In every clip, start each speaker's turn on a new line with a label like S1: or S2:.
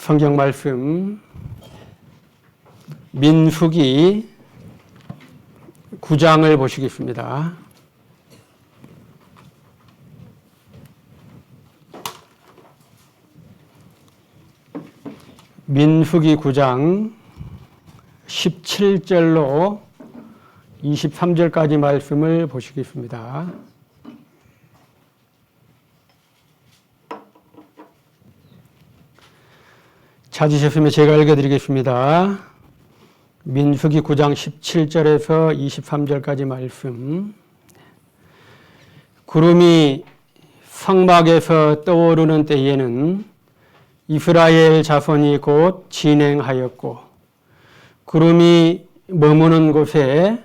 S1: 성경 말씀 민수기 9장을 보시겠습니다. 민수기 9장 17절로 23절까지 말씀을 보시겠습니다. 찾으셨으면 제가 읽어드리겠습니다. 민수기 9장 17절에서 23절까지 말씀. 구름이 성막에서 떠오르는 때에는 이스라엘 자손이 곧 진행하였고, 구름이 머무는 곳에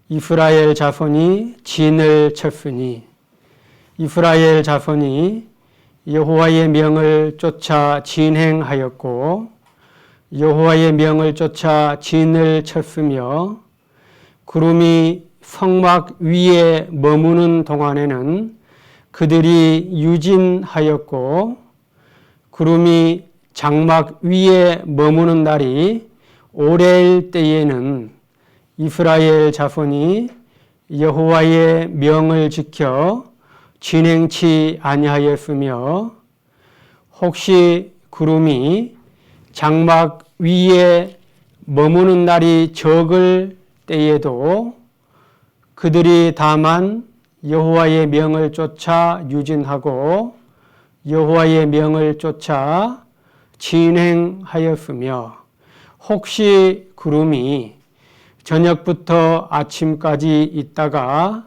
S1: 이스라엘 자손이 진을 쳤으니 이스라엘 자손이 여호와의 명을 쫓아 진행하였고 여호와의 명을 쫓아 진을 쳤으며, 구름이 성막 위에 머무는 동안에는 그들이 유진하였고, 구름이 장막 위에 머무는 날이 오래일 때에는 이스라엘 자손이 여호와의 명을 지켜 진행치 아니하였으며, 혹시 구름이 장막 위에 머무는 날이 적을 때에도 그들이 다만 여호와의 명을 쫓아 유진하고 여호와의 명을 쫓아 진행하였으며, 혹시 구름이 저녁부터 아침까지 있다가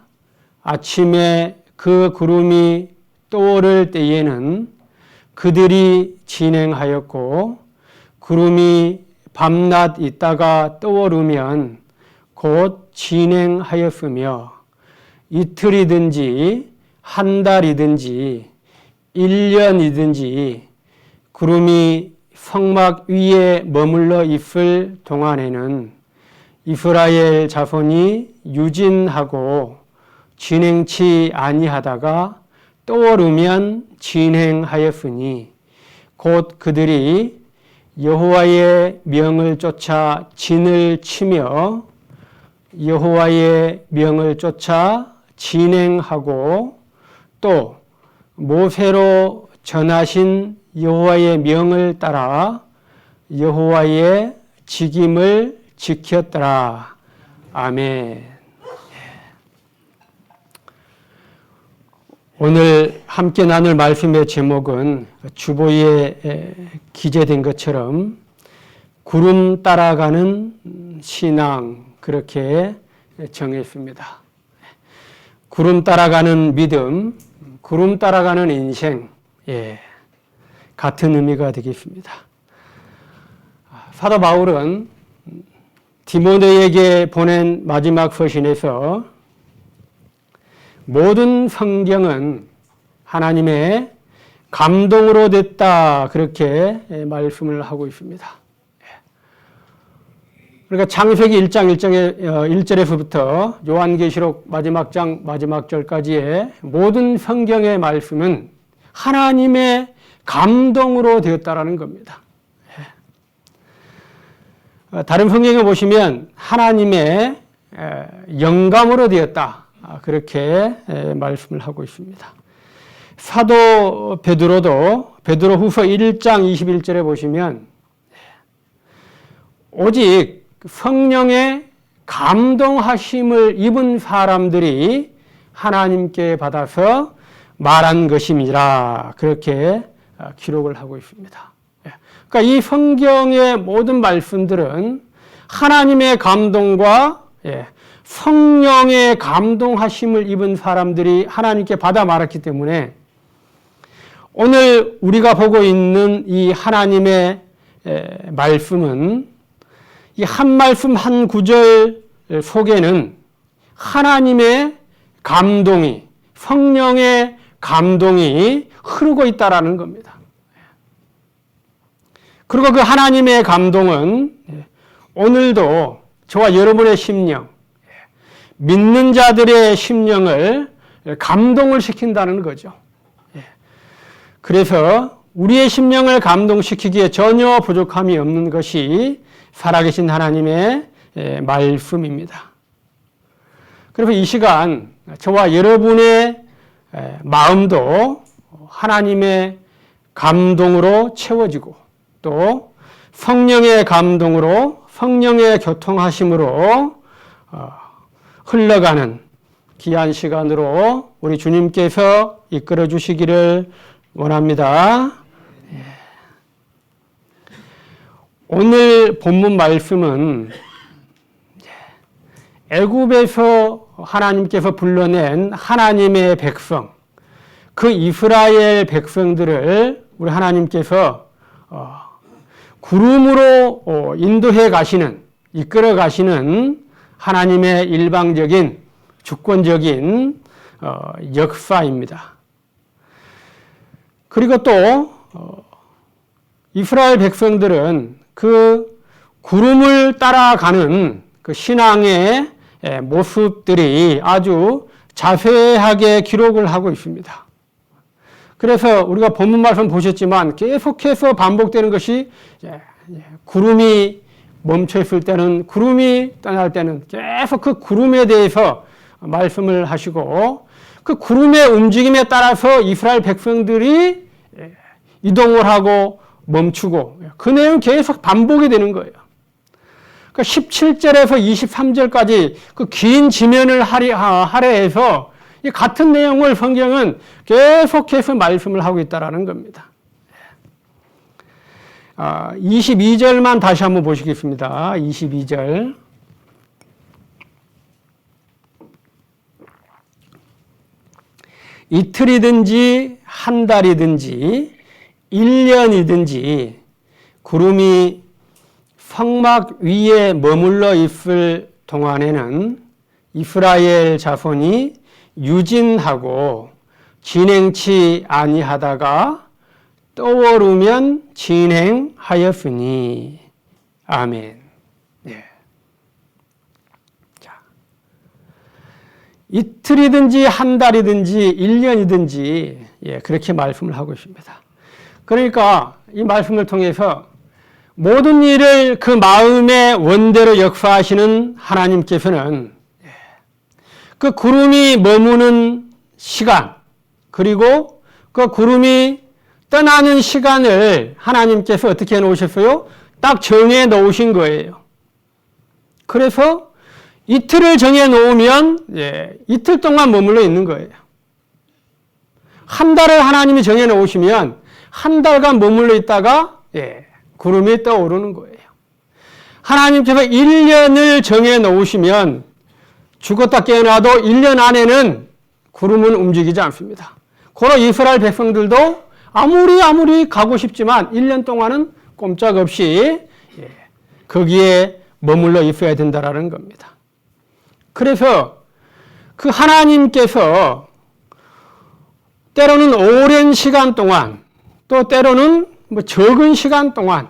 S1: 아침에 그 구름이 떠오를 때에는 그들이 진행하였고, 구름이 밤낮 있다가 떠오르면 곧 진행하였으며, 이틀이든지 한 달이든지 1년이든지 구름이 성막 위에 머물러 있을 동안에는 이스라엘 자손이 유진하고 진행치 아니하다가 떠오르면 진행하였으니, 곧 그들이 여호와의 명을 쫓아 진을 치며 여호와의 명을 쫓아 진행하고, 또 모세로 전하신 여호와의 명을 따라 여호와의 직임을 지켰더라. 아멘. 오늘 함께 나눌 말씀의 제목은 주보에 기재된 것처럼 구름 따라가는 신앙, 그렇게 정했습니다. 구름 따라가는 믿음, 구름 따라가는 인생, 같은 의미가 되겠습니다. 사도 바울은 디모데에게 보낸 마지막 서신에서 모든 성경은 하나님의 감동으로 됐다, 그렇게 말씀을 하고 있습니다. 그러니까 창세기 1장 1절에서부터 요한계시록 마지막 장 마지막 절까지의 모든 성경의 말씀은 하나님의 감동으로 되었다라는 겁니다. 다른 성경에 보시면 하나님의 영감으로 되었다, 그렇게 말씀을 하고 있습니다. 사도 베드로도 베드로후서 1장 21절에 보시면 오직 성령의 감동하심을 입은 사람들이 하나님께 받아서 말한 것임이라, 그렇게 기록을 하고 있습니다. 그러니까 이 성경의 모든 말씀들은 하나님의 감동과 성령의 감동하심을 입은 사람들이 하나님께 받아 말했기 때문에 오늘 우리가 보고 있는 이 하나님의 말씀은 이 한 말씀 한 구절 속에는 하나님의 감동이, 성령의 감동이 흐르고 있다라는 겁니다. 그리고 그 하나님의 감동은 오늘도 저와 여러분의 심령, 믿는 자들의 심령을 감동을 시킨다는 거죠. 그래서 우리의 심령을 감동시키기에 전혀 부족함이 없는 것이 살아계신 하나님의 말씀입니다. 그래서 이 시간 저와 여러분의 마음도 하나님의 감동으로 채워지고 또 성령의 감동으로 성령의 교통하심으로 흘러가는 귀한 시간으로 우리 주님께서 이끌어 주시기를 원합니다. 오늘 본문 말씀은 애굽에서 하나님께서 불러낸 하나님의 백성, 그 이스라엘 백성들을 우리 하나님께서 구름으로 인도해 가시는, 이끌어 가시는 하나님의 일방적인, 주권적인 역사입니다. 그리고 또 이스라엘 백성들은 그 구름을 따라가는 그 신앙의 모습들이 아주 자세하게 기록을 하고 있습니다. 그래서 우리가 본문 말씀 보셨지만 계속해서 반복되는 것이 구름이 멈춰 있을 때는, 구름이 떠날 때는 계속 그 구름에 대해서 말씀을 하시고, 그 구름의 움직임에 따라서 이스라엘 백성들이 이동을 하고 멈추고, 그 내용이 계속 반복이 되는 거예요. 그러니까 17절에서 23절까지 그 긴 지면을 할애해서 이 같은 내용을 성경은 계속해서 말씀을 하고 있다는 겁니다. 22절만 다시 한번 보시겠습니다. 22절. 이틀이든지 한 달이든지 1년이든지 구름이 성막 위에 머물러 있을 동안에는 이스라엘 자손이 유진하고 진행치 아니하다가 떠오르면 진행하였으니. 아멘. 예. 자, 이틀이든지 한 달이든지 1년이든지 그렇게 말씀을 하고 있습니다. 그러니까 이 말씀을 통해서 모든 일을 그 마음의 원대로 역사하시는 하나님께서는 그 구름이 머무는 시간, 그리고 그 구름이 떠나는 시간을 하나님께서 어떻게 해 놓으셨어요? 딱 정해 놓으신 거예요. 그래서 이틀을 정해 놓으면 이틀 동안 머물러 있는 거예요. 한 달을 하나님이 정해 놓으시면 한 달간 머물러 있다가 구름이 떠오르는 거예요. 하나님께서 1년을 정해 놓으시면 죽었다 깨어나도 1년 안에는 구름은 움직이지 않습니다. 고로 이스라엘 백성들도 아무리 가고 싶지만 1년 동안은 꼼짝없이 거기에 머물러 있어야 된다는 겁니다. 그래서 그 하나님께서 때로는 오랜 시간 동안, 또 때로는 적은 시간 동안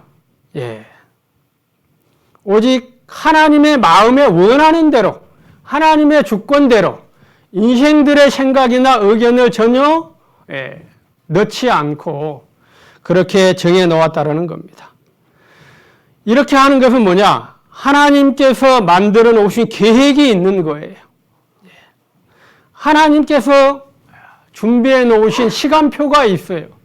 S1: 오직 하나님의 마음에 원하는 대로, 하나님의 주권대로 인생들의 생각이나 의견을 전혀 넣지 않고 그렇게 정해 놓았다는 겁니다. 이렇게 하는 것은 뭐냐? 하나님께서 만들어 놓으신 계획이 있는 거예요. 하나님께서 준비해 놓으신 시간표가 있어요.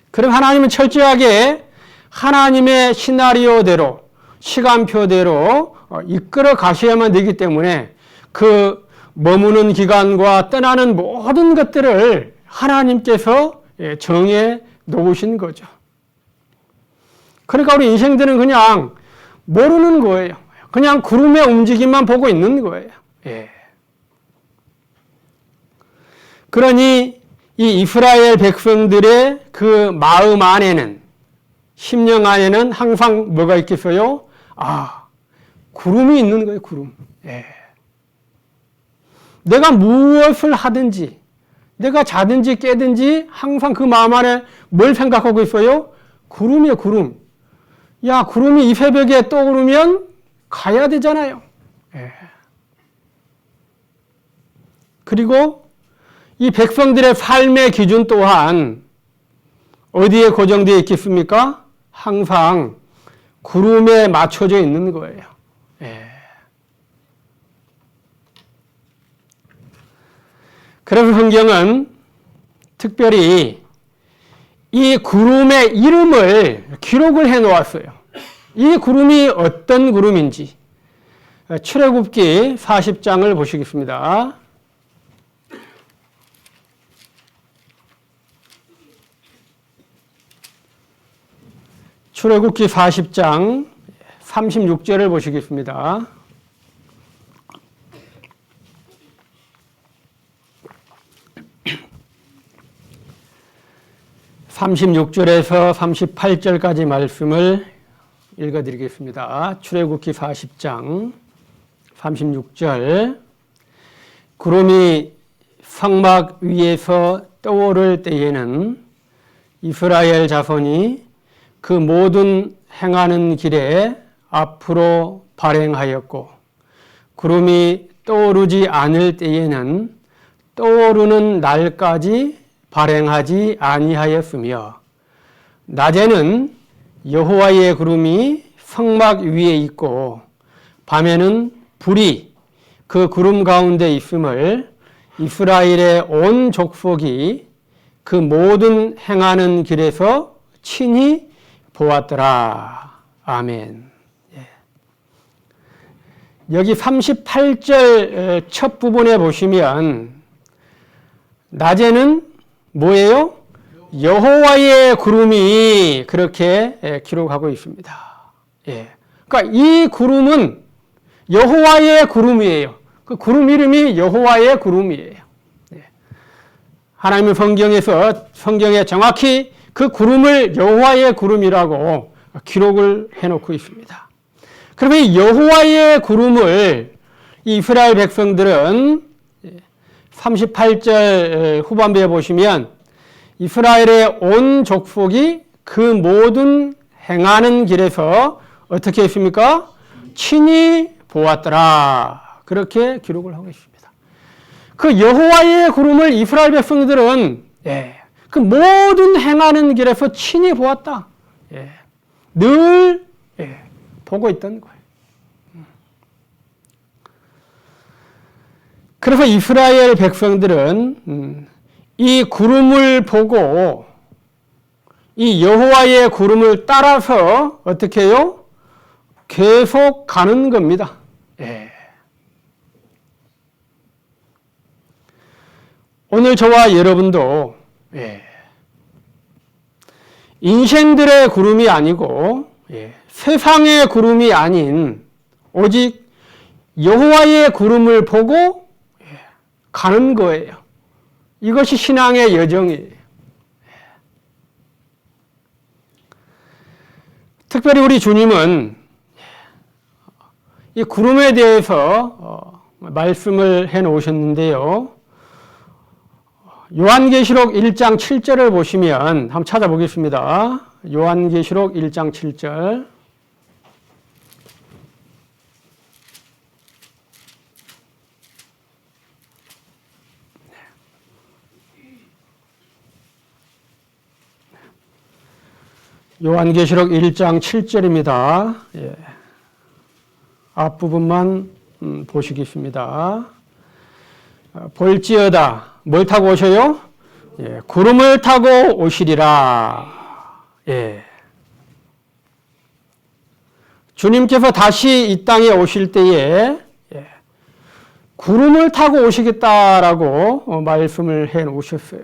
S1: 그럼 하나님은 철저하게 하나님의 시나리오대로, 시간표대로 이끌어 가셔야만 되기 때문에 그 머무는 기간과 떠나는 모든 것들을 하나님께서 정해 놓으신 거죠. 그러니까 우리 인생들은 그냥 모르는 거예요. 그냥 구름의 움직임만 보고 있는 거예요. 그러니 이 이스라엘 백성들의 그 마음 안에는, 심령 안에는 항상 뭐가 있겠어요? 구름이 있는 거예요, 구름. 내가 무엇을 하든지, 내가 자든지 깨든지 항상 그 마음 안에 뭘 생각하고 있어요? 구름이에요, 구름. 야, 구름이 이 새벽에 떠오르면 가야 되잖아요. 그리고 이 백성들의 삶의 기준 또한 어디에 고정되어 있겠습니까? 항상 구름에 맞춰져 있는 거예요. 예. 그래서 성경은 특별히 이 구름의 이름을 기록을 해 놓았어요. 이 구름이 어떤 구름인지 출애굽기 40장을 보시겠습니다. 출애굽기 40장 36절을 보시겠습니다. (36절에서) (38절까지) 말씀을 읽어드리겠습니다. 출애굽기 40장 36절. 구름이 성막 위에서 떠오를 때에는 이스라엘 자손이 그 모든 행하는 길에 앞으로 발행하였고, 구름이 떠오르지 않을 때에는 떠오르는 날까지 발행하지 아니하였으며, 낮에는 여호와의 구름이 성막 위에 있고 밤에는 불이 그 구름 가운데 있음을 이스라엘의 온 족속이 그 모든 행하는 길에서 친히 보았더라. 아멘. 예. 여기 38절 첫 부분에 보시면 낮에는 뭐예요? 여호와의 구름이 그렇게 기록하고 있습니다. 예. 그러니까 이 구름은 여호와의 구름이에요. 그 구름 이름이 여호와의 구름이에요. 예. 하나님의 성경에 정확히 그 구름을 여호와의 구름이라고 기록을 해놓고 있습니다. 그러면 여호와의 구름을 이스라엘 백성들은 38절 후반부에 보시면 이스라엘의 온 족속이 그 모든 행하는 길에서 어떻게 했습니까? 친히 보았더라. 그렇게 기록을 하고 있습니다. 그 여호와의 구름을 이스라엘 백성들은 그 모든 행하는 길에서 친히 보았다. 늘 보고 있던 거예요. 그래서 이스라엘 백성들은 이 구름을 보고 이 여호와의 구름을 따라서 어떻게 해요? 계속 가는 겁니다. 오늘 저와 여러분도 인생들의 구름이 아니고 세상의 구름이 아닌 오직 여호와의 구름을 보고 가는 거예요. 이것이 신앙의 여정이에요. 특별히 우리 주님은 이 구름에 대해서 말씀을 해 놓으셨는데요. 요한계시록 1장 7절을 보시면 한번 찾아보겠습니다. 요한계시록 1장 7절. 요한계시록 1장 7절입니다. 앞부분만 보시겠습니다. 볼지어다. 뭘 타고 오셔요? 구름을 타고 오시리라. 주님께서 다시 이 땅에 오실 때에 구름을 타고 오시겠다라고 말씀을 해 놓으셨어요.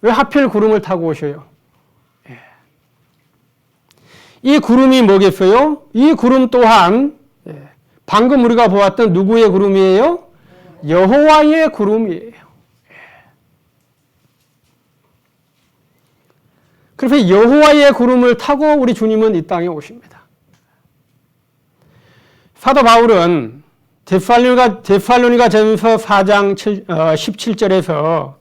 S1: 왜 하필 구름을 타고 오셔요? 이 구름이 뭐겠어요? 이 구름 또한 방금 우리가 보았던 누구의 구름이에요? 여호와의 구름이에요. 그래서 여호와의 구름을 타고 우리 주님은 이 땅에 오십니다. 사도 바울은 데살로니가전서 4장 17절에서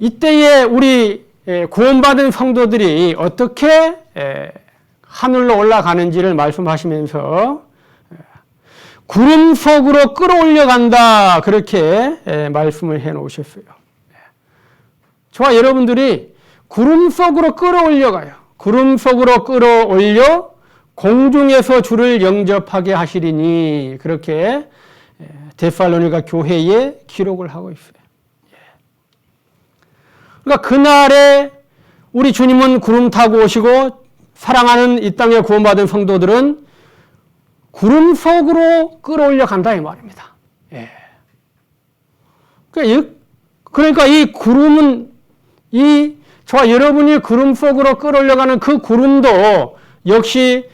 S1: 이때에 우리 구원받은 성도들이 어떻게 하늘로 올라가는지를 말씀하시면서 구름 속으로 끌어올려 간다. 그렇게 말씀을 해 놓으셨어요. 저와 여러분들이 구름 속으로 끌어올려 가요. 구름 속으로 끌어올려 공중에서 주를 영접하게 하시리니 그렇게 데살로니가 교회에 기록을 하고 있어요. 그러니까 그날에 우리 주님은 구름 타고 오시고 사랑하는 이 땅에 구원받은 성도들은 구름 속으로 끌어올려 간다 이 말입니다. 그러니까 이 구름은 저와 여러분이 구름 속으로 끌어올려가는 그 구름도 역시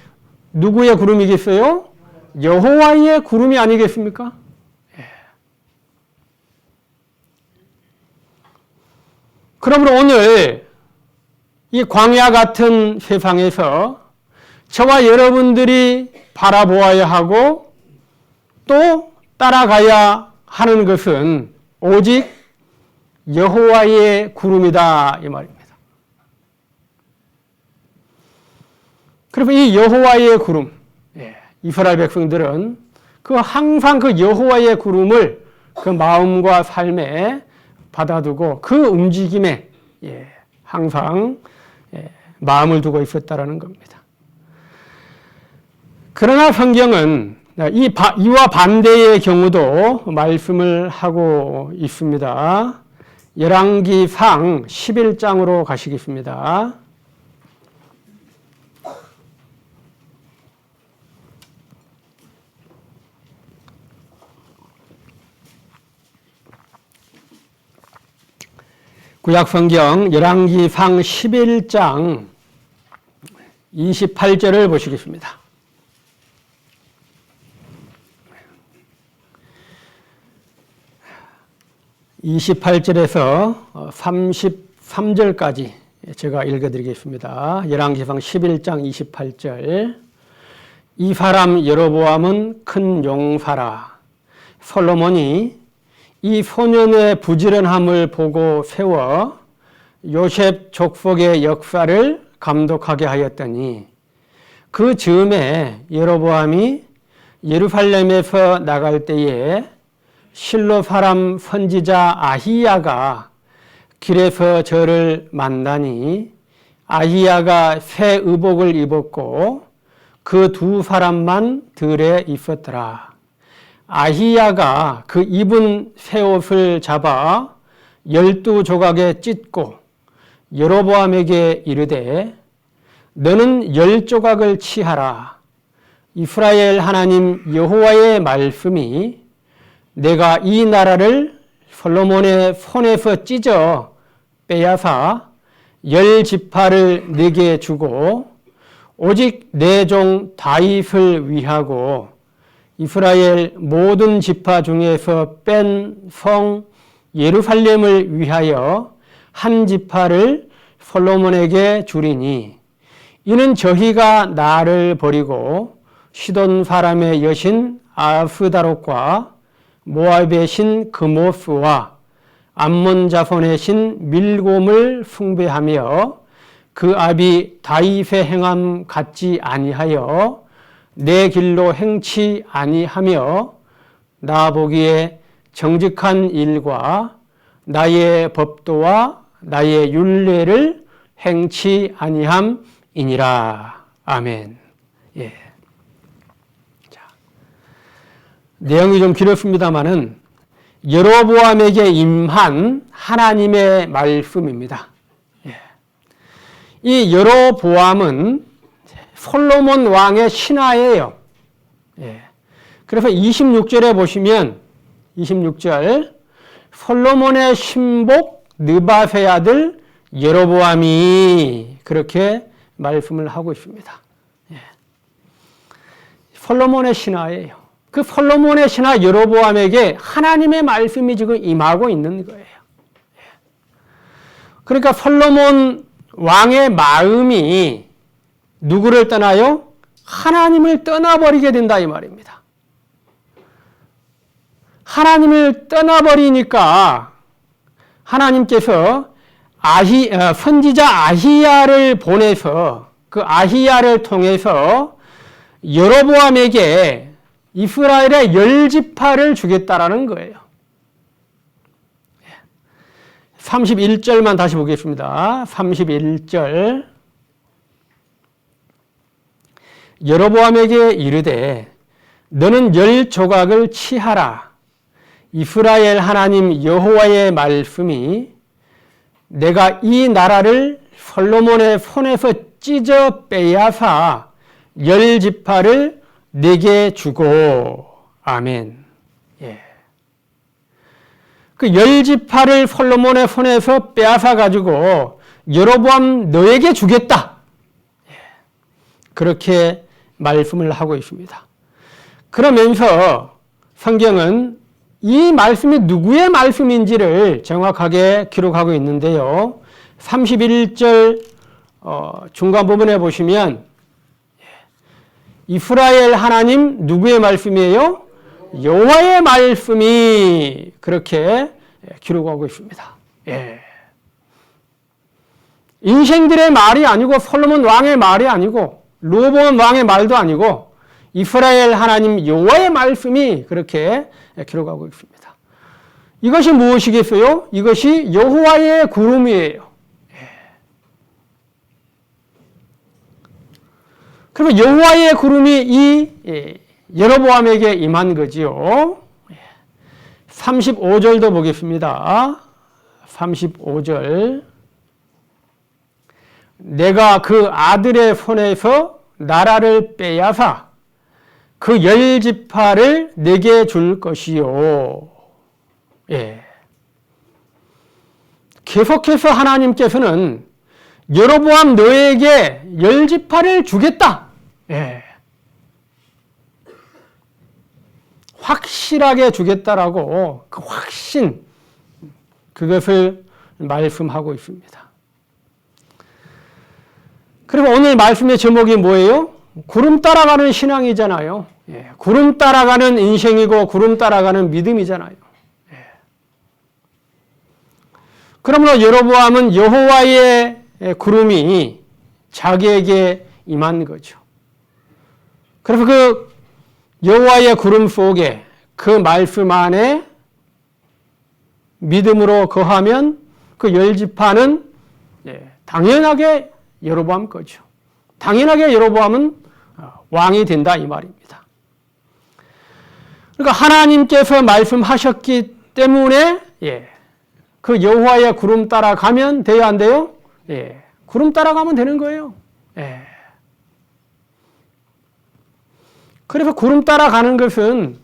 S1: 누구의 구름이겠어요? 여호와의 구름이 아니겠습니까? 그러므로 오늘 이 광야 같은 세상에서 저와 여러분들이 바라보아야 하고 또 따라가야 하는 것은 오직 여호와의 구름이다 이 말입니다. 그래서 이 여호와의 구름, 이스라엘 백성들은 항상 그 여호와의 구름을 그 마음과 삶에 받아두고 그 움직임에 항상 마음을 두고 있었다라는 겁니다. 그러나 성경은 이와 반대의 경우도 말씀을 하고 있습니다. 열왕기상 11장으로 가시겠습니다. 구약성경 열왕기상 11장 28절을 보시겠습니다. (28절에서) 33절까지 제가 읽어드리겠습니다. 열왕기상 11장 28절. 이 사람 여로보암은 큰 용사라. 솔로몬이 이 소년의 부지런함을 보고 세워 요셉 족속의 역사를 감독하게 하였더니 그 즈음에 여로보암이 예루살렘에서 나갈 때에 실로 사람 선지자 아히야가 길에서 저를 만나니 아히야가 새 의복을 입었고 그 두 사람만 들에 있었더라. 아히야가 그 입은 새 옷을 잡아 12조각에 찢고 여로보암에게 이르되 너는 10조각을 취하라. 이스라엘 하나님 여호와의 말씀이 내가 이 나라를 솔로몬의 손에서 찢어 빼앗아 10지파를 네게 주고 오직 내 종 다윗을 위하고 이스라엘 모든 지파 중에서 뺀 성 예루살렘을 위하여 한 지파를 솔로몬에게 주리니 이는 저희가 나를 버리고 시돈 사람의 여신 아스다롯과 모압의 신 그모스와 암몬 자손의 신 밀곰을 숭배하며 그 아비 다윗의 행함 같지 아니하여 내 길로 행치 아니하며 나 보기에 정직한 일과 나의 법도와 나의 율례를 행치 아니함이니라. 아멘. 자, 내용이 좀 길었습니다만은 여로보암에게 임한 하나님의 말씀입니다. 이 여로보암은 솔로몬 왕의 신하예요. 그래서 26절에 보시면 26절 솔로몬의 신복 느바세 아들 여로보암이 그렇게 말씀을 하고 있습니다. 솔로몬의 신하예요. 그 솔로몬의 신하 여로보암에게 하나님의 말씀이 지금 임하고 있는 거예요. 그러니까 솔로몬 왕의 마음이 누구를 떠나요? 하나님을 떠나버리게 된다 이 말입니다. 하나님을 떠나버리니까 하나님께서 선지자 아히야를 보내서 그 아히야를 통해서 여로보암에게 이스라엘의 10지파를 주겠다라는 거예요. 31절만 다시 보겠습니다. 31절. 여로보암에게 이르되 너는 10조각을 취하라. 이스라엘 하나님 여호와의 말씀이 내가 이 나라를 솔로몬의 손에서 찢어 빼앗아 10지파를 내게 주고. 아멘. 예. 그 10지파를 솔로몬의 손에서 빼앗아 가지고 여로보암 너에게 주겠다. 예. 그렇게 말씀을 하고 있습니다. 그러면서 성경은 이 말씀이 누구의 말씀인지를 정확하게 기록하고 있는데요. 31절 중간 부분에 보시면 이스라엘 하나님 누구의 말씀이에요? 여호와의 말씀이 그렇게 기록하고 있습니다. 예. 인생들의 말이 아니고 솔로몬 왕의 말이 아니고 르호보암 왕의 말도 아니고 이스라엘 하나님 여호와의 말씀이 그렇게 기록하고 있습니다. 이것이 무엇이겠어요? 이것이 여호와의 구름이에요. 그러면 여호와의 구름이 이 여로보암에게 임한 거지요. 35절도 보겠습니다. 35절. 내가 그 아들의 손에서 나라를 빼앗아 그 10지파를 내게 줄 것이요. 예. 계속해서 하나님께서는 여로보암 너에게 10지파를 주겠다. 예. 확실하게 주겠다라고 그 확신, 그것을 말씀하고 있습니다. 그리고 오늘 말씀의 제목이 뭐예요? 구름 따라가는 신앙이잖아요. 예. 구름 따라가는 인생이고 구름 따라가는 믿음이잖아요. 예. 그러므로 여로보암은 여호와의 구름이 자기에게 임한 거죠. 그래서 그 여호와의 구름 속에 그 말씀 안에 믿음으로 거하면 그 10지파는 당연하게 여로보암 거죠. 당연하게 여로보암은 왕이 된다 이 말입니다. 그러니까 하나님께서 말씀하셨기 때문에 그 여호와의 구름 따라가면 돼요, 안 돼요? 구름 따라가면 되는 거예요. 그래서 구름 따라가는 것은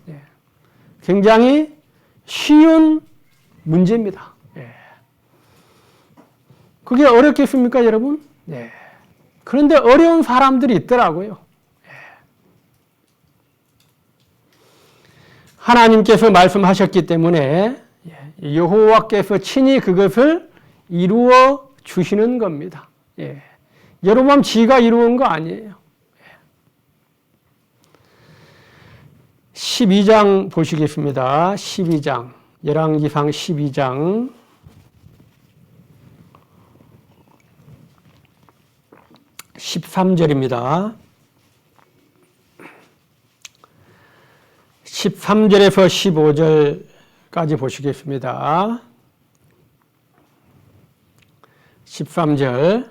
S1: 굉장히 쉬운 문제입니다. 그게 어렵겠습니까, 여러분? 그런데 어려운 사람들이 있더라고요. 하나님께서 말씀하셨기 때문에 여호와께서 친히 그것을 이루어 주시는 겁니다. 여러분 지가 이루은 거 아니에요. 12장 보시겠습니다. 12장, 열왕기상 12장 13절입니다. 13절에서 15절까지 보시겠습니다. 13절.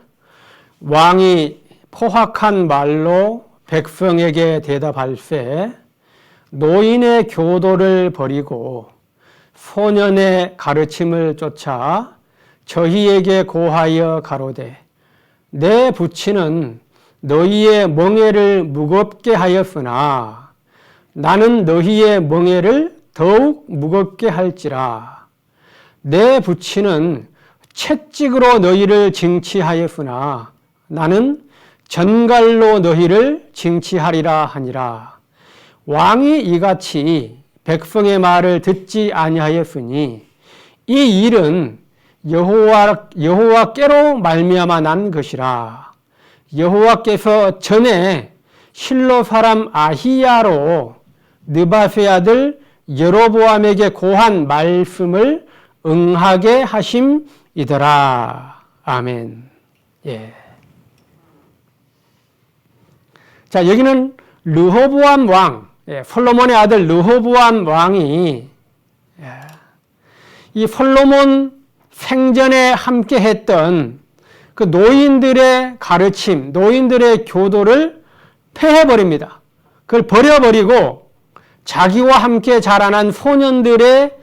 S1: 왕이 포악한 말로 백성에게 대답할세 노인의 교도를 버리고 소년의 가르침을 쫓아 저희에게 고하여 가로되 내 부친은 너희의 멍에를 무겁게 하였으나 나는 너희의 멍에를 더욱 무겁게 할지라. 내 부친은 채찍으로 너희를 징치하였으나 나는 전갈로 너희를 징치하리라 하니라. 왕이 이같이 백성의 말을 듣지 아니하였으니 이 일은 여호와께로 말미암아 난 것이라. 여호와께서 전에 실로 사람 아히야로 느바세 아들 여로보암에게 고한 말씀을 응하게 하심이더라. 아멘. 자, 여기는 르호보암 왕, 솔로몬의 아들 르호보암 왕이 이 솔로몬 생전에 함께 했던 그 노인들의 가르침, 노인들의 교도를 폐해버립니다. 그걸 버려버리고 자기와 함께 자라난 소년들의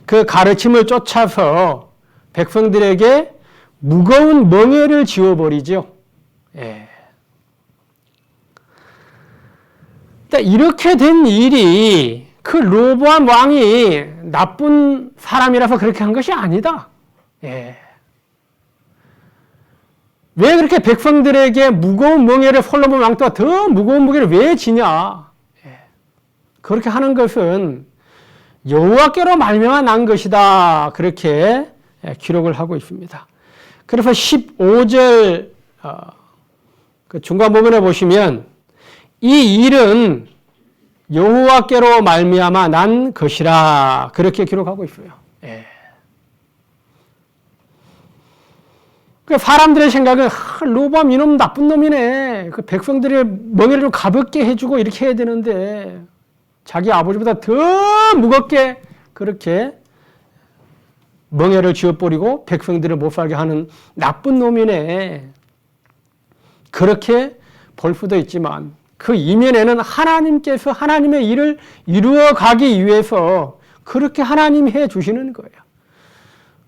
S1: 그 가르침을 쫓아서 백성들에게 무거운 멍에를 지워버리죠. 이렇게 된 일이 그 르호보암 왕이 나쁜 사람이라서 그렇게 한 것이 아니다. 왜 그렇게 백성들에게 무거운 멍에를 솔로몬 왕보다 더 무거운 무게를 왜 지냐? 그렇게 하는 것은 여호와께로 말미암아 난 것이다. 그렇게 기록을 하고 있습니다. 그래서 15절 그 중간 부분에 보시면 이 일은 여호와께로 말미암아 난 것이라 그렇게 기록하고 있어요. 사람들의 생각은 르호보암 이놈 나쁜 놈이네. 그 백성들의 멍에를 좀 가볍게 해주고 이렇게 해야 되는데 자기 아버지보다 더 무겁게 그렇게 멍에를 지어버리고 백성들을 못 살게 하는 나쁜 놈이네. 그렇게 볼 수도 있지만 그 이면에는 하나님께서 하나님의 일을 이루어 가기 위해서 그렇게 하나님이 해 주시는 거예요.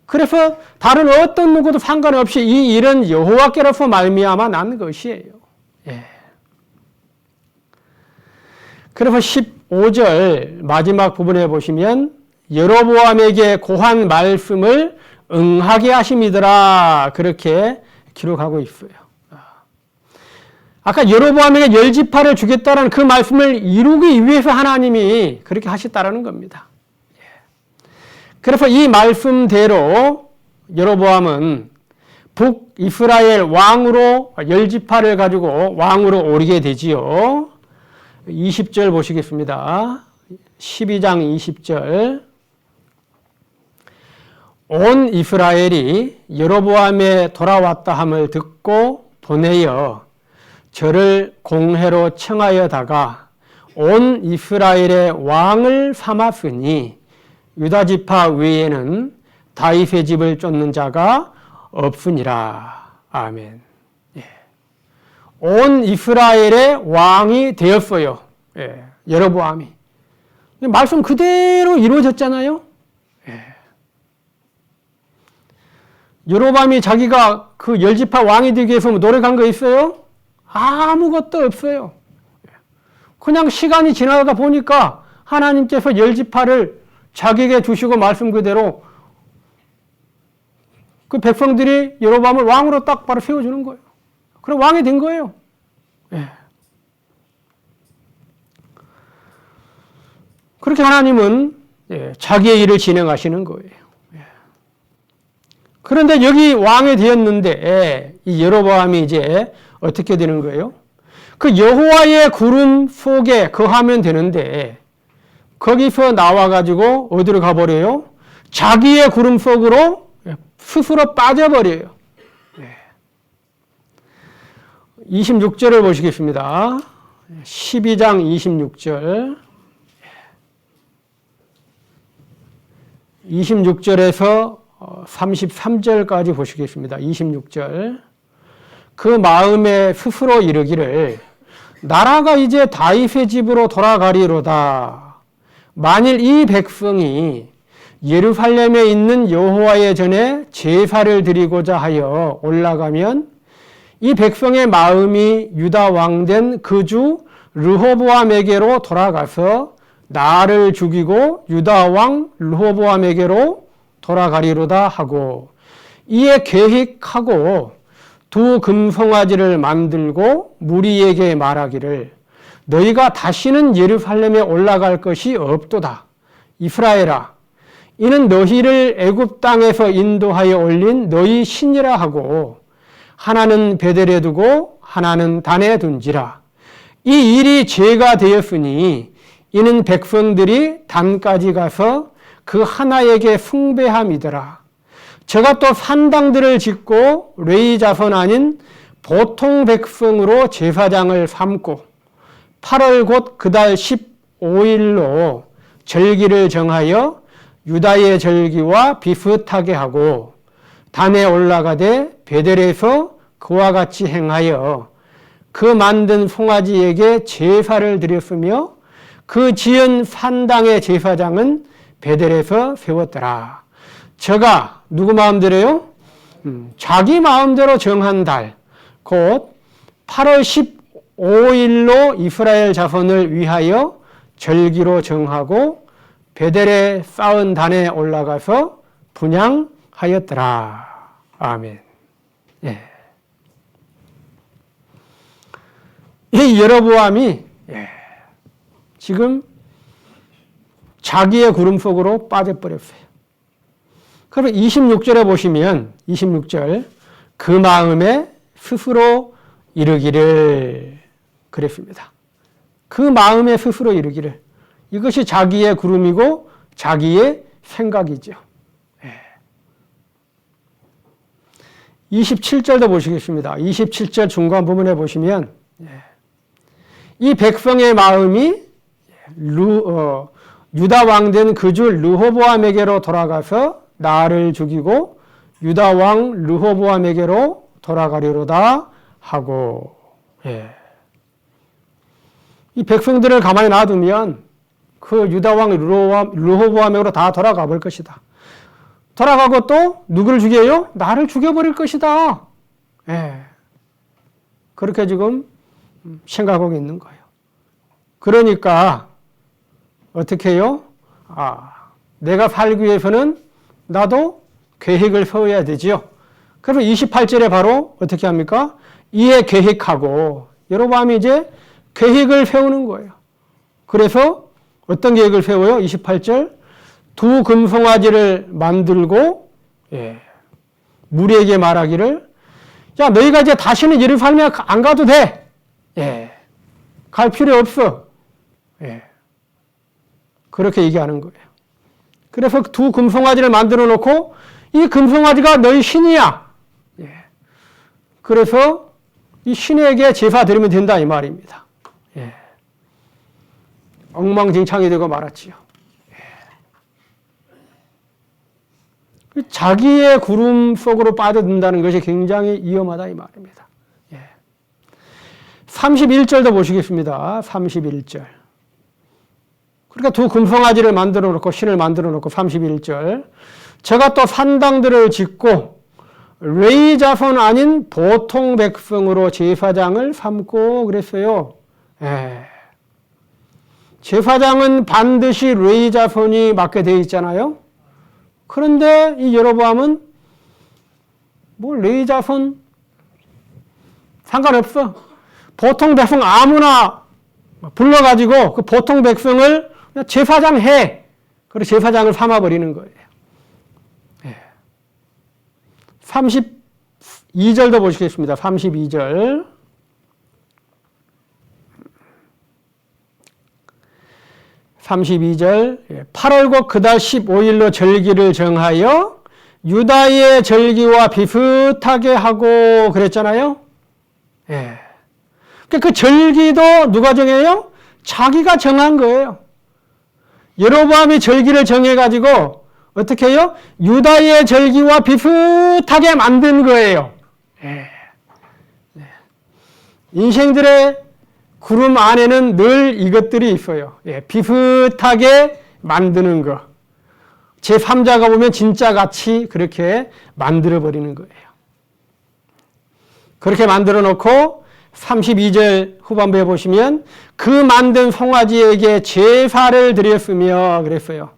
S1: 그래서 다른 어떤 누구도 상관없이 이 일은 여호와께로서 말미암아 난 것이에요. 그래서 15절 마지막 부분에 보시면 여로보암에게 고한 말씀을 응하게 하심이더라 그렇게 기록하고 있어요. 아까 여로보암에게 열 지파를 주겠다는 그 말씀을 이루기 위해서 하나님이 그렇게 하셨다라는 겁니다. 그래서 이 말씀대로 여로보암은 북이스라엘 왕으로 열 지파를 가지고 왕으로 오르게 되지요. 20절 보시겠습니다. 12장 20절. 온 이스라엘이 여로보암에 돌아왔다 함을 듣고 보내어 저를 공회로 청하여다가 온 이스라엘의 왕을 삼았으니 유다 지파 외에는 다윗의 집을 쫓는 자가 없으니라. 아멘. 온 이스라엘의 왕이 되었어요. 여로보암이. 말씀 그대로 이루어졌잖아요. 여로보암이 자기가 그 열 지파 왕이 되기 위해서 노력한 거 있어요? 아무것도 없어요. 그냥 시간이 지나가다 보니까 하나님께서 열 지파를 자기에게 주시고 말씀 그대로 그 백성들이 여로보암을 왕으로 딱 바로 세워주는 거예요. 그럼 왕이 된 거예요. 그렇게 하나님은 자기의 일을 진행하시는 거예요. 그런데 여기 왕이 되었는데 이 여로보암이 이제 어떻게 되는 거예요? 그 여호와의 구름 속에 거하면 되는데 거기서 나와가지고 어디로 가버려요? 자기의 구름 속으로 스스로 빠져버려요. 26절을 보시겠습니다. 12장 26절. 26절에서 33절까지 보시겠습니다. 26절. 그 마음에 스스로 이르기를 나라가 이제 다윗의 집으로 돌아가리로다. 만일 이 백성이 예루살렘에 있는 여호와의 전에 제사를 드리고자 하여 올라가면 이 백성의 마음이 유다 왕된 그 주 르호보암에게로 돌아가서 나를 죽이고 유다 왕 르호보암에게로 돌아가리로다 하고 이에 계획하고 두 금송아지를 만들고 무리에게 말하기를 너희가 다시는 예루살렘에 올라갈 것이 없도다. 이스라엘아, 이는 너희를 애굽 땅에서 인도하여 올린 너희 신이라 하고 하나는 베델에 두고 하나는 단에 둔지라. 이 일이 죄가 되었으니 이는 백성들이 단까지 가서 그 하나에게 숭배함이더라. 저가 또 산당들을 짓고 레위 자손 아닌 보통 백성으로 제사장을 삼고 8월 곧 그달 15일로 절기를 정하여 유다의 절기와 비슷하게 하고 단에 올라가되 베델에서 그와 같이 행하여 그 만든 송아지에게 제사를 드렸으며 그 지은 산당의 제사장은 베델에서 세웠더라. 저가 누구 마음대로요? 자기 마음대로 정한 달, 곧 8월 15일로 이스라엘 자손을 위하여 절기로 정하고 베델에 쌓은 단에 올라가서 분향하였더라. 아멘. 예. 이 여로보암이 지금 자기의 구름 속으로 빠져버렸어요. 그러면 26절에 보시면 26절 그 마음에 스스로 이르기를 그랬습니다. 그 마음에 스스로 이르기를. 이것이 자기의 구름이고 자기의 생각이죠. 27절도 보시겠습니다. 27절 중간 부분에 보시면 이 백성의 마음이 유다 왕된 그 주 르호보암에게로 돌아가서 나를 죽이고 유다 왕 르호보암에게로 돌아가리로다 하고, 이 백성들을 가만히 놔두면 그 유다 왕 르호보암에게로 다 돌아가 볼 것이다. 돌아가고 또 누구를 죽여요? 나를 죽여버릴 것이다. 그렇게 지금 생각하고 있는 거예요. 그러니까 어떻게 해요? 내가 살기 위해서는 나도 계획을 세워야 되지요. 그래서 28절에 바로 어떻게 합니까? 이에 계획하고 여로보암이 이제 계획을 세우는 거예요. 그래서 어떤 계획을 세워요? 28절 두 금송아지를 만들고 무리에게 말하기를 야 너희가 이제 다시는 예루살렘에 안 가도 돼. 갈 필요 없어. 그렇게 얘기하는 거예요. 그래서 두 금송아지를 만들어 놓고 이 금송아지가 너희 신이야. 그래서 이 신에게 제사 드리면 된다 이 말입니다. 엉망진창이 되고 말았지요. 자기의 구름 속으로 빠져든다는 것이 굉장히 위험하다 이 말입니다. 31절도 보시겠습니다. 31절. 그러니까 두 금송아지를 만들어 놓고 신을 만들어 놓고 31절. 제가 또 산당들을 짓고 레위 자손 아닌 보통 백성으로 제사장을 삼고 그랬어요. 제사장은 반드시 레위 자손이 맡게 되어 있잖아요. 그런데 이 여로보암은 뭐 레위 자손 상관없어. 보통 백성 아무나 불러가지고 그 보통 백성을 그냥 제사장 해. 그리고 제사장을 삼아버리는 거예요. 32절도 보시겠습니다. 32절. 32절 8월고 그달 15일로 절기를 정하여 유다의 절기와 비슷하게 하고 그랬잖아요. 그 절기도 누가 정해요? 자기가 정한 거예요. 여로보암이 절기를 정해가지고 어떻게 해요? 유다의 절기와 비슷하게 만든 거예요. 인생들의 구름 안에는 늘 이것들이 있어요. 비슷하게 만드는 거. 제3자가 보면 진짜 같이 그렇게 만들어버리는 거예요. 그렇게 만들어 놓고 32절 후반부에 보시면 그 만든 송아지에게 제사를 드렸으며 그랬어요.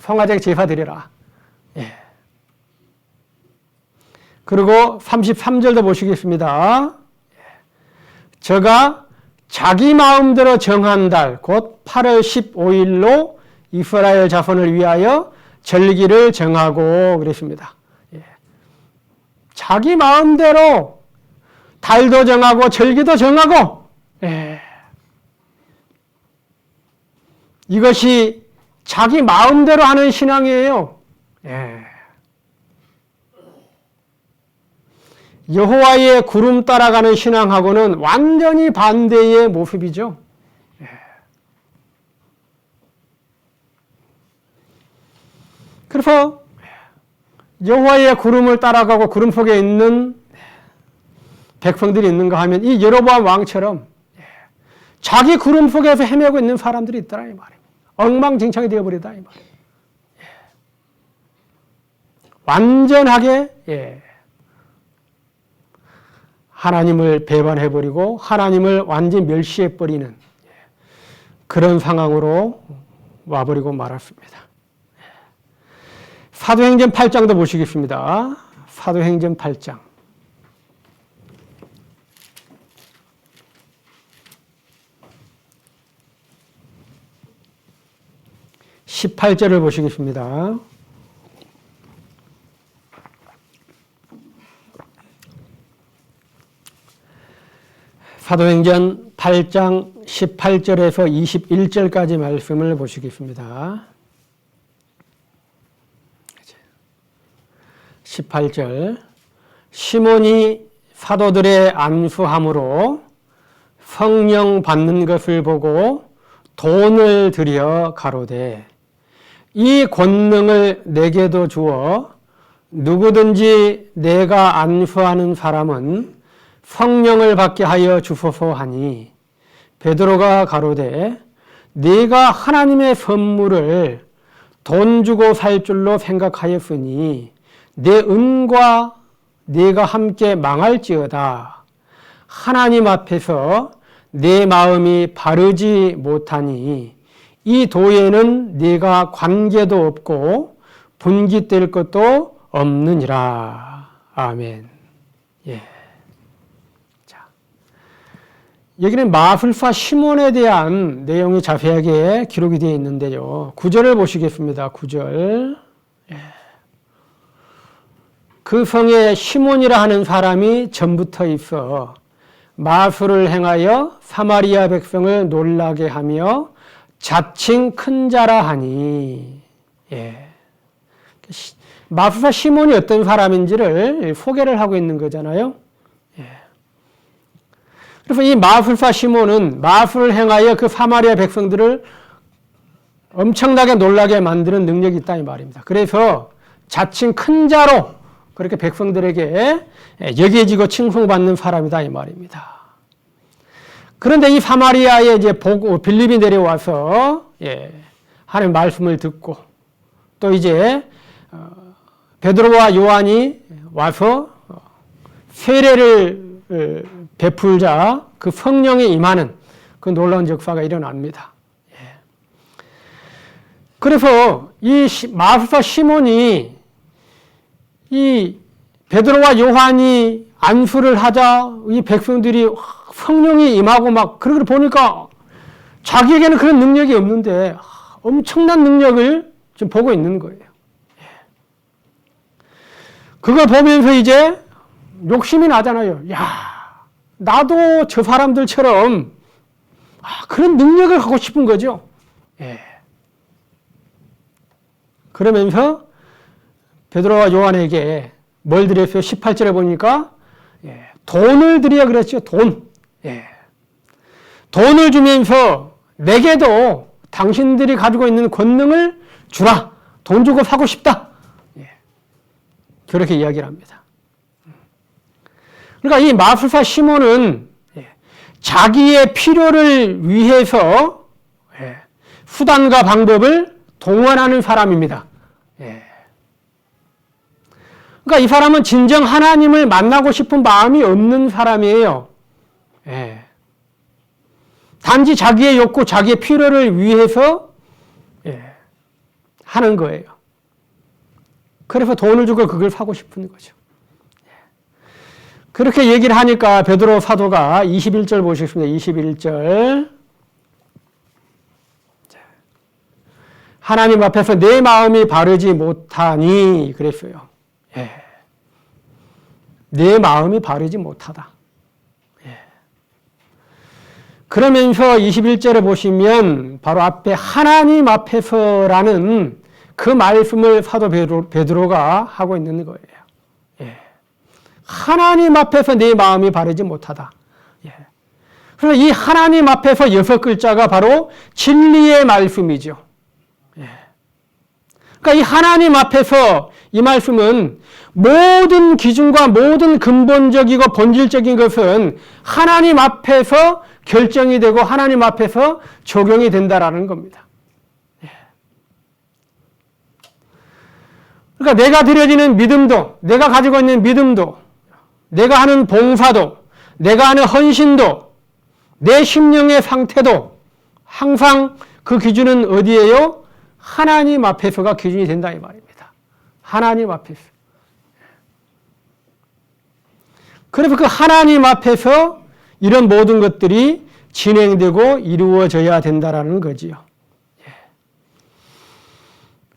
S1: 송아지에게 제사 드려라. 그리고 33절도 보시겠습니다. 저가 자기 마음대로 정한 달, 곧 8월 15일로 이스라엘 자손을 위하여 절기를 정하고 그랬습니다. 자기 마음대로 달도 정하고 절기도 정하고, 이것이 자기 마음대로 하는 신앙이에요. 여호와의 구름 따라가는 신앙하고는 완전히 반대의 모습이죠. 그래서 여호와의 구름을 따라가고 구름 속에 있는 백성들이 있는가 하면 이 여로보암 왕처럼 자기 구름 속에서 헤매고 있는 사람들이 있더라 이 말이에요. 엉망진창이 되어버리다 이 말이에요. 완전하게 하나님을 배반해버리고 하나님을 완전히 멸시해버리는 그런 상황으로 와버리고 말았습니다. 사도행전 8장도 보시겠습니다. 사도행전 8장. 18절을 보시겠습니다. 사도행전 8장 18절에서 21절까지 말씀을 보시겠습니다. 18절 시몬이 사도들의 안수함으로 성령 받는 것을 보고 돈을 들여 가로되 이 권능을 내게도 주어 누구든지 내가 안수하는 사람은 성령을 받게 하여 주소서 하니 베드로가 가로되 네가 하나님의 선물을 돈 주고 살 줄로 생각하였으니 내 은과 네가 함께 망할지어다. 하나님 앞에서 내 마음이 바르지 못하니 이 도에는 네가 관계도 없고 분깃될 것도 없느니라. 아멘. 예. 자, 여기는 마술사 시몬에 대한 내용이 자세하게 기록이 되어 있는데요. 9절을 보시겠습니다. 9절. 예. 그 성에 시몬이라 하는 사람이 전부터 있어 마술을 행하여 사마리아 백성을 놀라게 하며 자칭 큰 자라 하니. 예. 마술사 시몬이 어떤 사람인지를 소개를 하고 있는 거잖아요. 예. 그래서 이 마술사 시몬은 마술을 행하여 그 사마리아 백성들을 엄청나게 놀라게 만드는 능력이 있다 이 말입니다. 그래서 자칭 큰 자로 그렇게 백성들에게 여겨지고 칭송받는 사람이다 이 말입니다. 그런데 이 사마리아에 이제 빌립이 내려와서 하나님 말씀을 듣고 또 이제 베드로와 요한이 와서 세례를 베풀자 그 성령이 임하는 그 놀라운 역사가 일어납니다. 그래서 이 마술사 시몬이 이 베드로와 요한이 안수를 하자 이 백성들이 성령이 임하고 막 그러고 보니까 자기에게는 그런 능력이 없는데 엄청난 능력을 지금 보고 있는 거예요. 그걸 보면서 이제 욕심이 나잖아요. 야, 나도 저 사람들처럼 그런 능력을 갖고 싶은 거죠. 그러면서 베드로와 요한에게 뭘 드렸어요? 18절에 보니까 돈을 드려 그랬죠. 돈. 돈을 주면서 내게도 당신들이 가지고 있는 권능을 주라. 돈 주고 사고 싶다. 그렇게 이야기를 합니다. 그러니까 이 마술사 시몬은 자기의 필요를 위해서 수단과 방법을 동원하는 사람입니다. 그러니까 이 사람은 진정 하나님을 만나고 싶은 마음이 없는 사람이에요. 단지 자기의 욕구, 자기의 필요를 위해서 하는 거예요. 그래서 돈을 주고 그걸 사고 싶은 거죠. 그렇게 얘기를 하니까 베드로 사도가 21절 보시겠습니다. 21절. 하나님 앞에서 내 마음이 바르지 못하니 그랬어요. 내 마음이 바르지 못하다. 그러면서 21절에 보시면 바로 앞에 하나님 앞에서라는 그 말씀을 사도 베드로가 하고 있는 거예요. 하나님 앞에서 내 마음이 바르지 못하다. 그래서 이 하나님 앞에서 6글자가 바로 진리의 말씀이죠. 그러니까 이 하나님 앞에서 이 말씀은 모든 기준과 모든 근본적이고 본질적인 것은 하나님 앞에서 결정이 되고 하나님 앞에서 적용이 된다라는 겁니다. 그러니까 내가 드려지는 믿음도, 내가 가지고 있는 믿음도, 내가 하는 봉사도, 내가 하는 헌신도, 내 심령의 상태도 항상 그 기준은 어디예요? 하나님 앞에서가 기준이 된다 이 말입니다. 하나님 앞에서. 그래서 그 하나님 앞에서 이런 모든 것들이 진행되고 이루어져야 된다라는 거지요.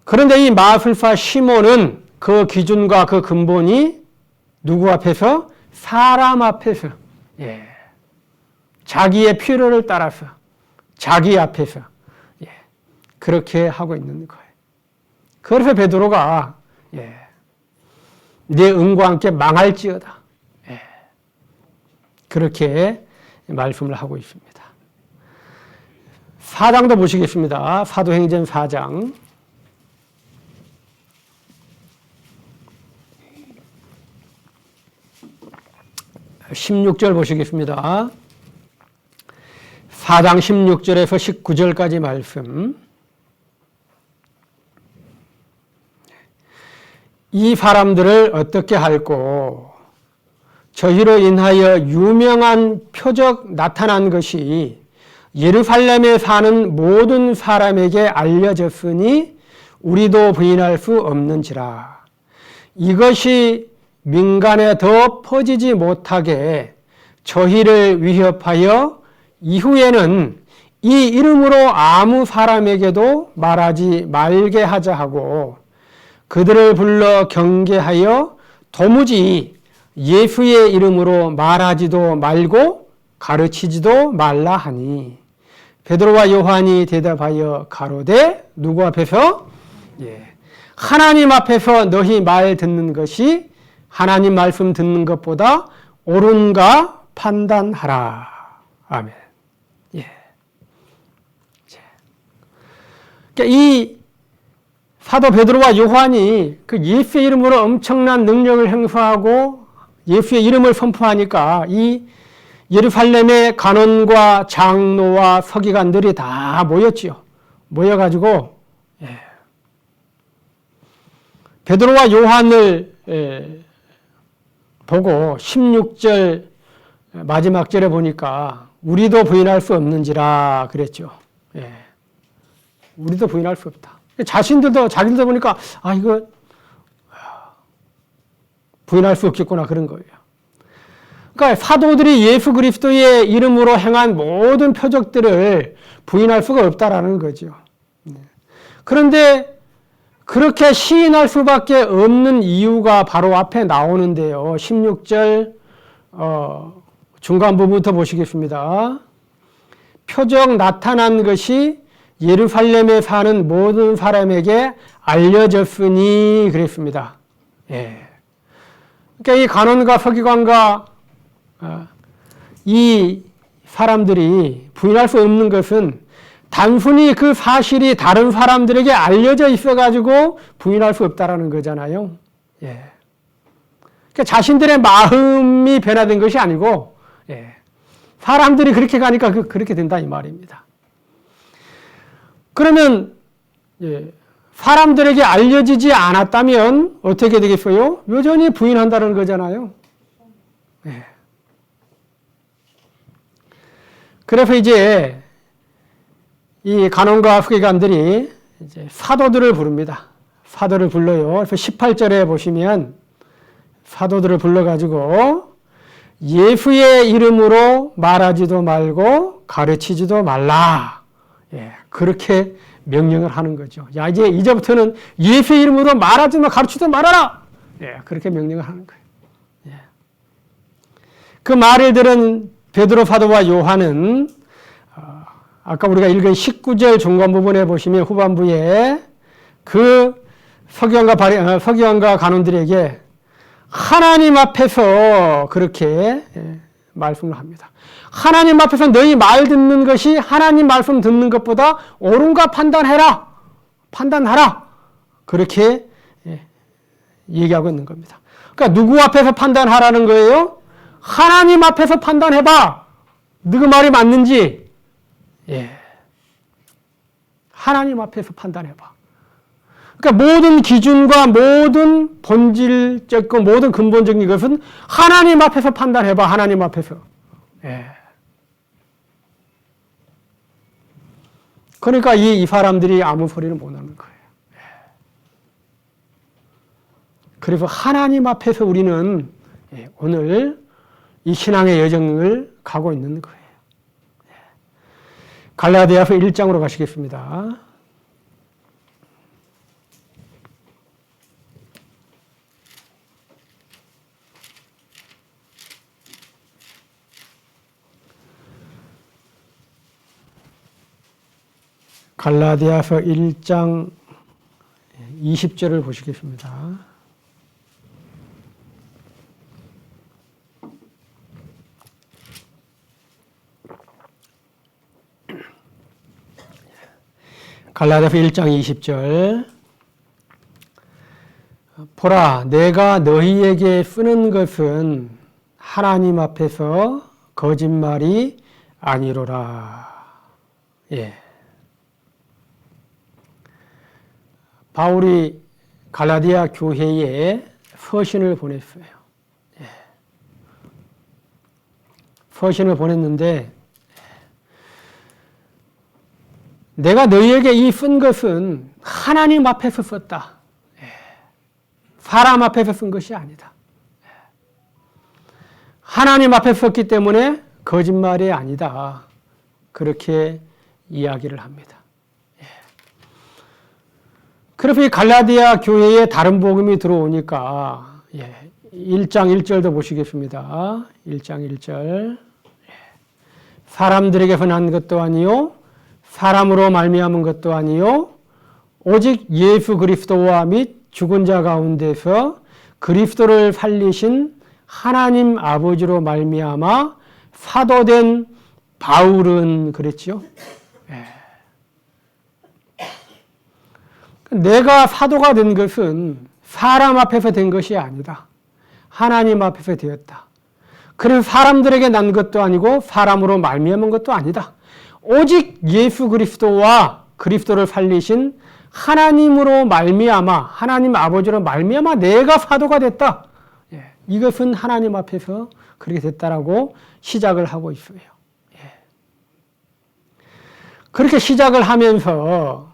S1: 그런데 이 마술사 시몬은 그 기준과 그 근본이 누구 앞에서? 사람 앞에서. 자기의 필요를 따라서 자기 앞에서 그렇게 하고 있는 거예요. 그래서 베드로가 내 은과 함께 망할지어다. 그렇게 말씀을 하고 있습니다. 4장도 보시겠습니다. 사도행전 4장. 16절 보시겠습니다. 4장 16절에서 19절까지 말씀. 이 사람들을 어떻게 할꼬? 저희로 인하여 유명한 표적 나타난 것이 예루살렘에 사는 모든 사람에게 알려졌으니 우리도 부인할 수 없는지라. 이것이 민간에 더 퍼지지 못하게 저희를 위협하여 이후에는 이 이름으로 아무 사람에게도 말하지 말게 하자 하고 그들을 불러 경계하여 도무지 예수의 이름으로 말하지도 말고 가르치지도 말라 하니 베드로와 요한이 대답하여 가로되 누구 앞에서? 하나님 앞에서 너희 말 듣는 것이 하나님 말씀 듣는 것보다 옳은가 판단하라. 아멘. 그러니까 이 사도 베드로와 요한이 그 예수의 이름으로 엄청난 능력을 행사하고 예수의 이름을 선포하니까 이 예루살렘의 간원과 장로와 서기관들이 다 모였지요. 모여가지고 베드로와 요한을 보고 16절 마지막 절에 보니까 우리도 부인할 수 없는지라 그랬죠. 우리도 부인할 수 없다. 자기들도 보니까 이거 부인할 수 없겠구나 그런 거예요. 그러니까 사도들이 예수 그리스도의 이름으로 행한 모든 표적들을 부인할 수가 없다라는 거죠. 그런데 그렇게 시인할 수밖에 없는 이유가 바로 앞에 나오는데요. 16절 중간 부분부터 보시겠습니다. 표적 나타난 것이 예루살렘에 사는 모든 사람에게 알려졌으니 그랬습니다. 그러니까 이 간원과 서기관과 이 사람들이 부인할 수 없는 것은 단순히 그 사실이 다른 사람들에게 알려져 있어가지고 부인할 수 없다라는 거잖아요. 그러니까 자신들의 마음이 변화된 것이 아니고 사람들이 그렇게 가니까 그렇게 된다 이 말입니다. 그러면 사람들에게 알려지지 않았다면 어떻게 되겠어요? 여전히 부인한다는 거잖아요. 그래서 이제 이 간원과 서기관들이 이제 사도들을 부릅니다. 사도를 불러요. 그래서 18절에 보시면 사도들을 불러가지고 예수의 이름으로 말하지도 말고 가르치지도 말라. 그렇게 명령을 하는 거죠. 야, 이제부터는 예수의 이름으로 말하지 마, 가르치지 말아라. 그렇게 명령을 하는 거예요. 그 말을 들은 베드로 사도와 요한은 아까 우리가 읽은 19절 중간 부분에 보시면 후반부에 그 서기관과 간원들에게 하나님 앞에서 그렇게 말씀을 합니다. 하나님 앞에서 너희 말 듣는 것이 하나님 말씀 듣는 것보다 옳은가 판단하라. 그렇게 얘기하고 있는 겁니다. 그러니까 누구 앞에서 판단하라는 거예요? 하나님 앞에서 판단해봐. 누구 말이 맞는지. 하나님 앞에서 판단해봐. 그러니까 모든 기준과 모든 본질적고 모든 근본적인 것은 하나님 앞에서 판단해봐. 하나님 앞에서. 그러니까 이 사람들이 아무 소리를 못 하는 거예요. 그래서 하나님 앞에서 우리는 오늘 이 신앙의 여정을 가고 있는 거예요. 갈라디아서 1장으로 가시겠습니다. 갈라디아서 1장 20절을 보시겠습니다. 갈라디아서 1장 20절. 보라, 내가 너희에게 쓰는 것은 하나님 앞에서 거짓말이 아니로라. 바울이 갈라디아 교회에 서신을 보냈어요. 서신을 보냈는데 내가 너희에게 이 쓴 것은 하나님 앞에서 썼다. 사람 앞에서 쓴 것이 아니다. 하나님 앞에서 썼기 때문에 거짓말이 아니다. 그렇게 이야기를 합니다. 그래서 이 갈라디아 교회에 다른 복음이 들어오니까 1장 1절도 보시겠습니다. 1장 1절. 사람들에게서 난 것도 아니요 사람으로 말미암은 것도 아니요 오직 예수 그리스도와 및 죽은 자 가운데서 그리스도를 살리신 하나님 아버지로 말미암아 사도된 바울은 그랬죠. 내가 사도가 된 것은 사람 앞에서 된 것이 아니다. 하나님 앞에서 되었다. 그래서 사람들에게 난 것도 아니고 사람으로 말미암은 것도 아니다. 오직 예수 그리스도와 그리스도를 살리신 하나님으로 말미암아 하나님 아버지로 말미암아 내가 사도가 됐다. 이것은 하나님 앞에서 그렇게 됐다라고 시작을 하고 있어요. 그렇게 시작을 하면서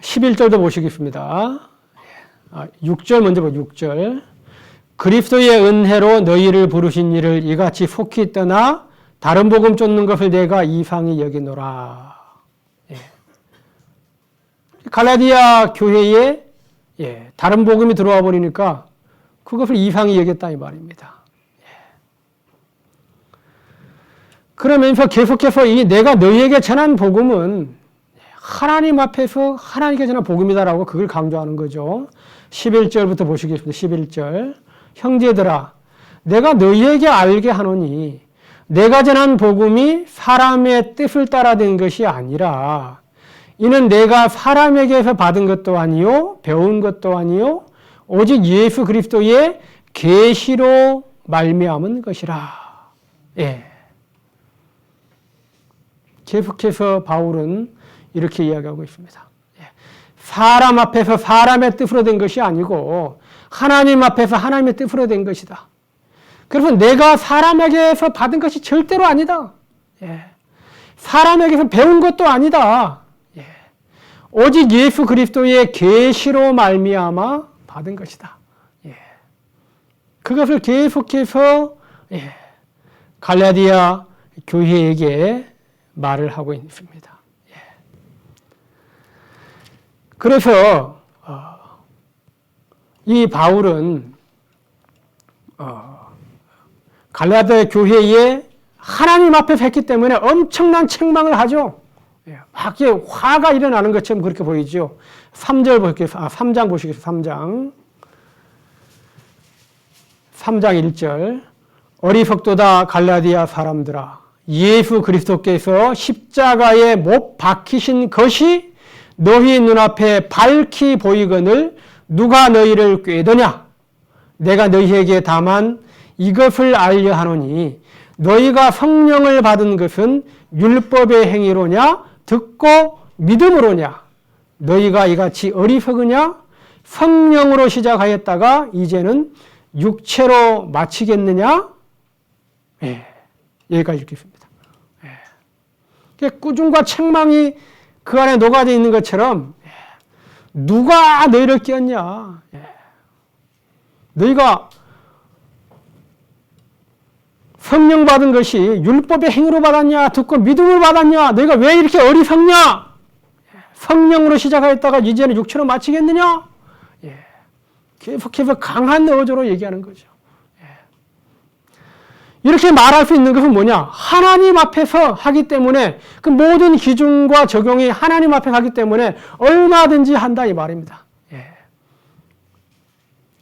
S1: 11절도 보시겠습니다. 6절 먼저 보죠. 6절. 그리스도의 은혜로 너희를 부르신 이를 이같이 속히 떠나 다른 복음 쫓는 것을 내가 이상히 여기노라. 갈라디아 교회에 다른 복음이 들어와 버리니까 그것을 이상히 여겼다 이 말입니다. 그러면서 계속해서 이 내가 너희에게 전한 복음은 하나님 앞에서 하나님께 전한 복음이다라고 그걸 강조하는 거죠. 11절부터 보시겠습니다. 11절. 형제들아, 내가 너희에게 알게 하노니 내가 전한 복음이 사람의 뜻을 따라 된 것이 아니라 이는 내가 사람에게서 받은 것도 아니요 배운 것도 아니요 오직 예수 그리스도의 계시로 말미암은 것이라. 계속해서 바울은 이렇게 이야기하고 있습니다. 사람 앞에서 사람의 뜻으로 된 것이 아니고 하나님 앞에서 하나님의 뜻으로 된 것이다. 그래서 내가 사람에게서 받은 것이 절대로 아니다. 사람에게서 배운 것도 아니다. 오직 예수 그리스도의 계시로 말미암아 받은 것이다. 그것을 계속해서 갈라디아 교회에게 말을 하고 있습니다. 그래서 이 바울은 갈라디아 교회에 하나님 앞에서 했기 때문에 엄청난 책망을 하죠. 막 화가 일어나는 것처럼 그렇게 보이죠. 3절 보시겠습니다. 3장 보시겠습니다. 3장 1절. 어리석도다 갈라디아 사람들아, 예수 그리스도께서 십자가에 못 박히신 것이 너희 눈앞에 밝히 보이거늘 누가 너희를 꾀더냐? 내가 너희에게 다만 이것을 알려 하노니 너희가 성령을 받은 것은 율법의 행위로냐? 듣고 믿음으로냐? 너희가 이같이 어리석으냐? 성령으로 시작하였다가 이제는 육체로 마치겠느냐? 예, 여기까지 읽겠습니다. 예. 꾸중과 책망이 그 안에 녹아져 있는 것처럼 누가 너희를 끼얹냐? 너희가 성령 받은 것이 율법의 행위로 받았냐? 듣고 믿음을 받았냐? 너희가 왜 이렇게 어리석냐? 성령으로 시작하였다가 이제는 육체로 마치겠느냐? 계속해서 강한 어조로 얘기하는 거죠. 이렇게 말할 수 있는 것은 뭐냐? 하나님 앞에서 하기 때문에 그 모든 기준과 적용이 하나님 앞에 하기 때문에 얼마든지 한다 이 말입니다.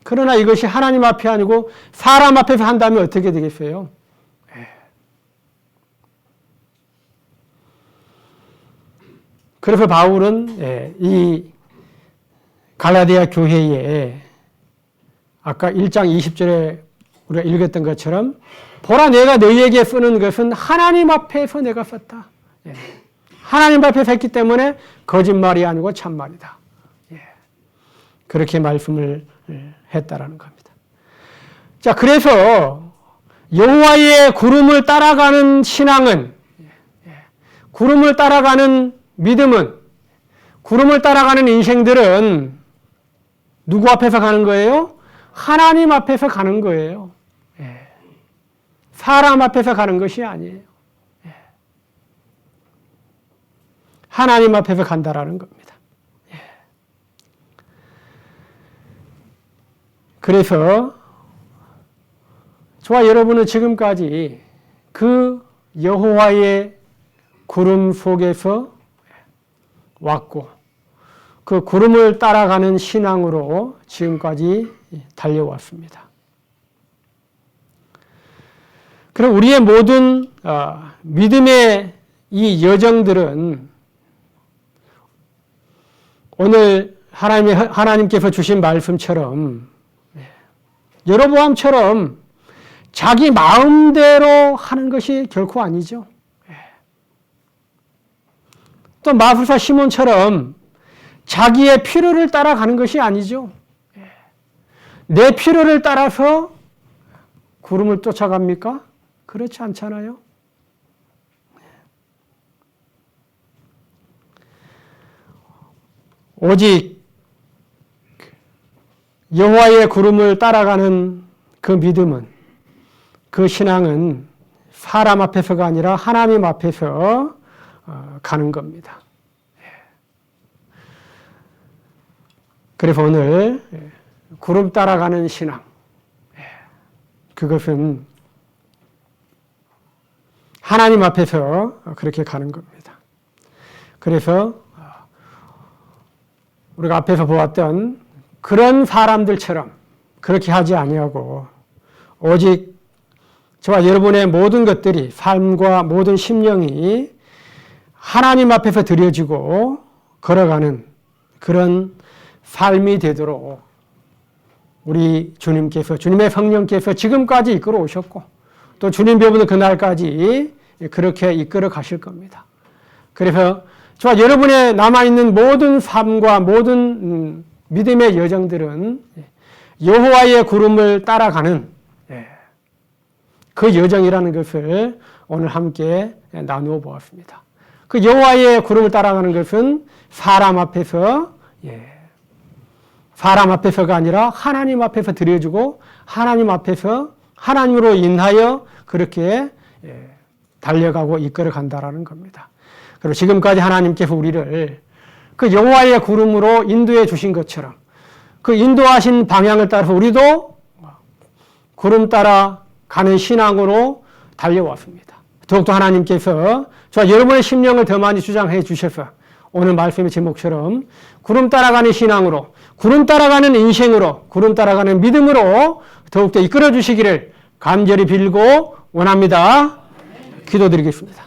S1: 그러나 이것이 하나님 앞이 아니고 사람 앞에서 한다면 어떻게 되겠어요? 그래서 바울은 이 갈라디아 교회에 아까 1장 20절에 우리가 읽었던 것처럼 보라 내가 너희에게 쓰는 것은 하나님 앞에서 내가 썼다. 하나님 앞에서 했기 때문에 거짓말이 아니고 참말이다. 그렇게 말씀을 했다라는 겁니다. 자, 그래서 여호와의 구름을 따라가는 신앙은, 구름을 따라가는 믿음은, 구름을 따라가는 인생들은 누구 앞에서 가는 거예요? 하나님 앞에서 가는 거예요. 사람 앞에서 가는 것이 아니에요. 하나님 앞에서 간다라는 겁니다. 그래서 저와 여러분은 지금까지 그 여호와의 구름 속에서 왔고 그 구름을 따라가는 신앙으로 지금까지 달려왔습니다. 그럼 우리의 모든 믿음의 이 여정들은 오늘 하나님께서 주신 말씀처럼 여로보암처럼 자기 마음대로 하는 것이 결코 아니죠. 또 마술사 시몬처럼 자기의 필요를 따라가는 것이 아니죠. 내 필요를 따라서 구름을 쫓아갑니까? 그렇지 않잖아요. 오직 여호와의 구름을 따라가는 그 믿음은, 그 신앙은 사람 앞에서가 아니라 하나님 앞에서 가는 겁니다. 그래서 오늘 구름 따라가는 신앙, 그것은 하나님 앞에서 그렇게 가는 겁니다. 그래서 우리가 앞에서 보았던 그런 사람들처럼 그렇게 하지 아니하고 오직 저와 여러분의 모든 것들이, 삶과 모든 심령이 하나님 앞에서 드려지고 걸어가는 그런 삶이 되도록 우리 주님께서, 주님의 성령께서 지금까지 이끌어 오셨고 또 주님 배우는 그날까지 그렇게 이끌어 가실 겁니다. 그래서 저와 여러분의 남아있는 모든 삶과 모든 믿음의 여정들은 여호와의 구름을 따라가는 그 여정이라는 것을 오늘 함께 나누어 보았습니다. 그 여호와의 구름을 따라가는 것은 사람 앞에서가 아니라 하나님 앞에서 드려주고 하나님 앞에서 하나님으로 인하여 그렇게 달려가고 이끌어 간다라는 겁니다. 그리고 지금까지 하나님께서 우리를 그 여호와의 구름으로 인도해 주신 것처럼 그 인도하신 방향을 따라서 우리도 구름 따라 가는 신앙으로 달려왔습니다. 더욱더 하나님께서 저와 여러분의 심령을 더 많이 주장해 주셔서 오늘 말씀의 제목처럼 구름 따라가는 신앙으로, 구름 따라가는 인생으로, 구름 따라가는 믿음으로 더욱더 이끌어 주시기를 간절히 빌고 원합니다. 기도드리겠습니다.